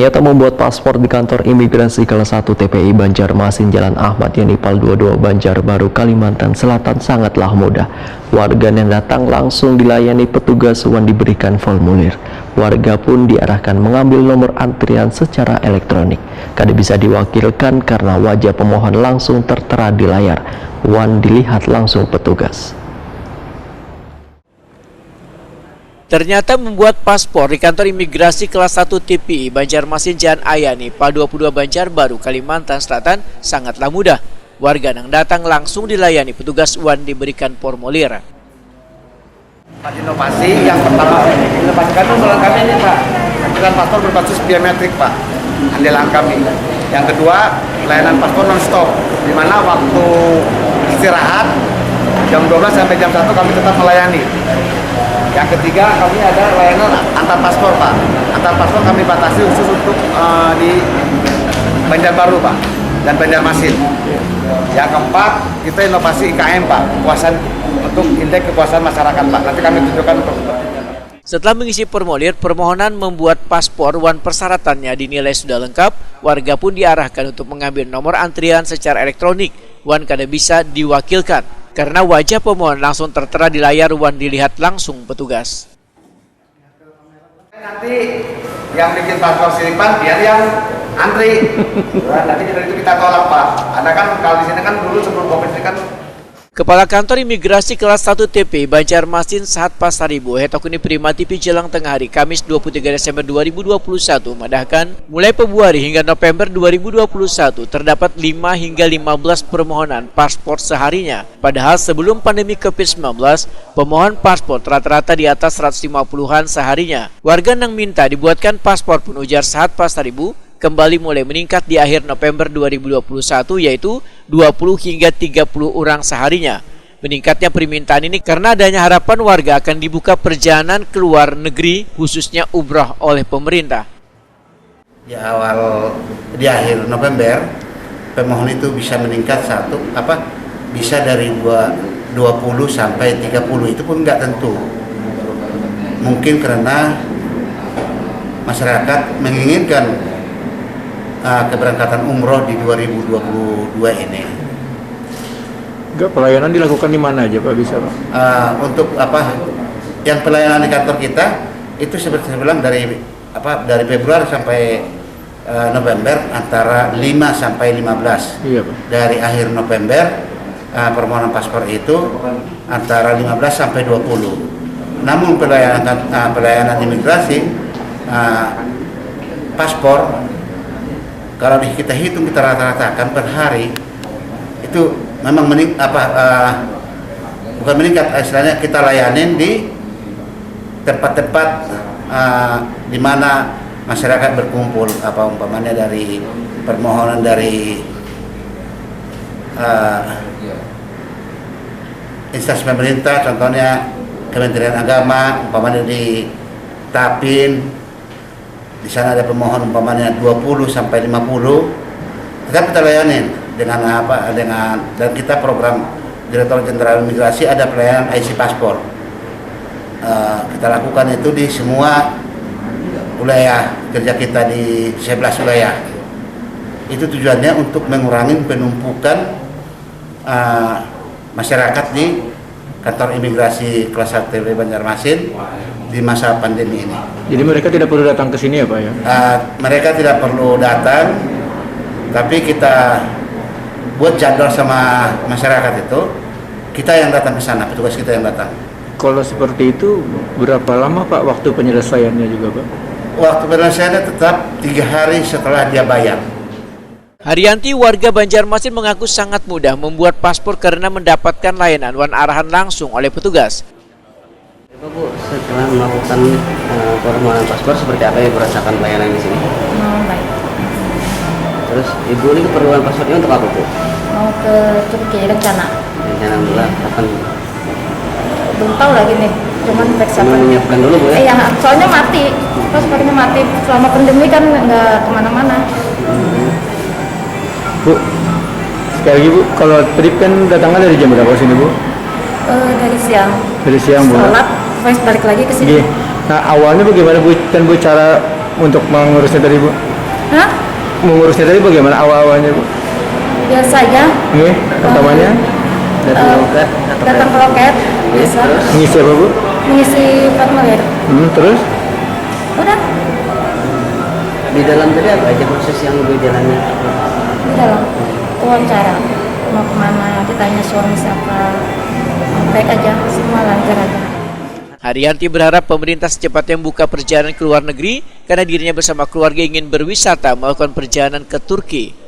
Ternyata membuat paspor di kantor imigrasi kelas 1 TPI Banjarmasin Jalan Ahmad Yani Pal 22 Banjarbaru Kalimantan Selatan sangatlah mudah. Warga yang datang langsung dilayani petugas dan diberikan formulir. Warga pun diarahkan mengambil nomor antrian secara elektronik. Kada bisa diwakilkan karena wajah pemohon langsung tertera di layar. Wan dilihat langsung petugas. Ternyata membuat paspor di kantor imigrasi kelas 1 TPI Banjarmasin Jalan Ayani Pal 22 Banjarbaru Kalimantan Selatan sangatlah mudah. Warga yang datang langsung dilayani petugas wan diberikan formulir. Inovasi yang pertama, inovasi kami kami ini Pak, pembuatan paspor berbasis biometrik Pak, andalan kami. Yang kedua, layanan paspor non-stop, di mana waktu istirahat jam 12 sampai jam 1 kami tetap melayani. Yang ketiga, kami ada layanan antar paspor Pak. Antar paspor kami batasi khusus untuk di Banjarbaru Pak dan Banjarmasin. Yang keempat, kita inovasi IKM Pak, kepuasan untuk indeks kepuasan masyarakat Pak. Nanti kami tunjukkan untuk Setelah mengisi formulir, permohonan membuat paspor wan persyaratannya dinilai sudah lengkap, warga pun diarahkan untuk mengambil nomor antrian secara elektronik. Wan kada bisa diwakilkan karena wajah pemohon langsung tertera di layar wan dilihat langsung petugas. nanti yang bikin paspor selipan biar yang antri. Nah, nanti dari itu kita tolak Pak. Anda kan kalau di sini kan dulu sebelum COVID ini kan Kepala Kantor Imigrasi Kelas 1 TP Banjarmasin Sahat Pasaribu Hetokuni Prima TV Jelang Tengah Hari Kamis 23 Desember 2021 madahkan mulai Februari hingga November 2021 terdapat 5 hingga 15 permohonan paspor seharinya. Padahal sebelum pandemi COVID-19 pemohon paspor rata-rata di atas 150-an seharinya. Warga yang minta dibuatkan paspor pun ujar Sahat Pasaribu kembali mulai meningkat di akhir November 2021 yaitu 20 hingga 30 orang seharinya. Meningkatnya permintaan ini karena adanya harapan warga akan dibuka perjalanan ke luar negeri khususnya umrah oleh pemerintah. Di akhir November pemohon itu bisa meningkat bisa dari 20 sampai 30 itu pun nggak tentu. Mungkin karena masyarakat menginginkan keberangkatan umroh di 2022 ini. Enggak, pelayanan dilakukan di mana aja Pak, bisa Pak? Untuk yang pelayanan di kantor kita itu seperti saya bilang dari Februari sampai November antara 5 sampai 15. Iya Pak. Dari akhir November permohonan paspor itu antara 15 sampai 20. Namun pelayanan imigrasi paspor kalau kita hitung, kita rata-ratakan per hari itu memang bukan meningkat, istilahnya kita layanin di tempat-tempat di mana masyarakat berkumpul, umpamanya dari permohonan dari instansi pemerintah, contohnya Kementerian Agama, umpamanya di Tapin. Di sana ada pemohon umpamanya 20 sampai 50, tetap kita layanin dengan dan kita program Direktur Jenderal Imigrasi ada pelayanan IC paspor. Kita lakukan itu di semua wilayah kerja kita di 11 wilayah. Itu tujuannya untuk mengurangi penumpukan masyarakat di kantor imigrasi kelas 1 TPI Banjarmasin di masa pandemi ini. Jadi mereka tidak perlu datang ke sini ya Pak ya? Mereka tidak perlu datang, tapi kita buat jadwal sama masyarakat itu, kita yang datang ke sana, petugas kita yang datang. Kalau seperti itu berapa lama Pak waktu penyelesaiannya juga Pak? Waktu penyelesaiannya tetap 3 hari setelah dia bayar. Haryanti warga Banjarmasin mengaku sangat mudah membuat paspor karena mendapatkan layanan wan arahan langsung oleh petugas. Bu, setelah melakukan permohonan paspor seperti apa yang merasakan pelayanan di sini? Baik. Terus ibu ini keperluan paspornya untuk apa Bu? Mau ke Turki rencana. Rencana bulan kapan? Belum tahu lagi nih, cuman persiapan. Menyiapkan dulu Bu ya? Iya, soalnya mati. Paspornya mati. Selama pandemi kan nggak kemana-mana. Bu, sekali lagi Bu, kalau trip kan datangnya dari jam berapa sini Bu? Dari siang. Dari siang Bu. Sholat, terus balik lagi ke sini. Nah awalnya bagaimana Bu? Kan Bu cara untuk mengurusnya tadi Bu? Hah? Mengurusnya tadi bagaimana awal-awalnya Bu? Biasa aja. Oke, pertamanya Datang ke loket, biasa. mengisi apa Bu? Mengisi formulir. Terus? Udah, Di dalam tadi apa aja proses yang gue jalani? di dalam wawancara. Mau kemana, ditanya suami siapa. Baik aja, semua lancar aja. Haryanti berharap pemerintah secepatnya membuka perjalanan ke luar negeri karena dirinya bersama keluarga ingin berwisata melakukan perjalanan ke Turki.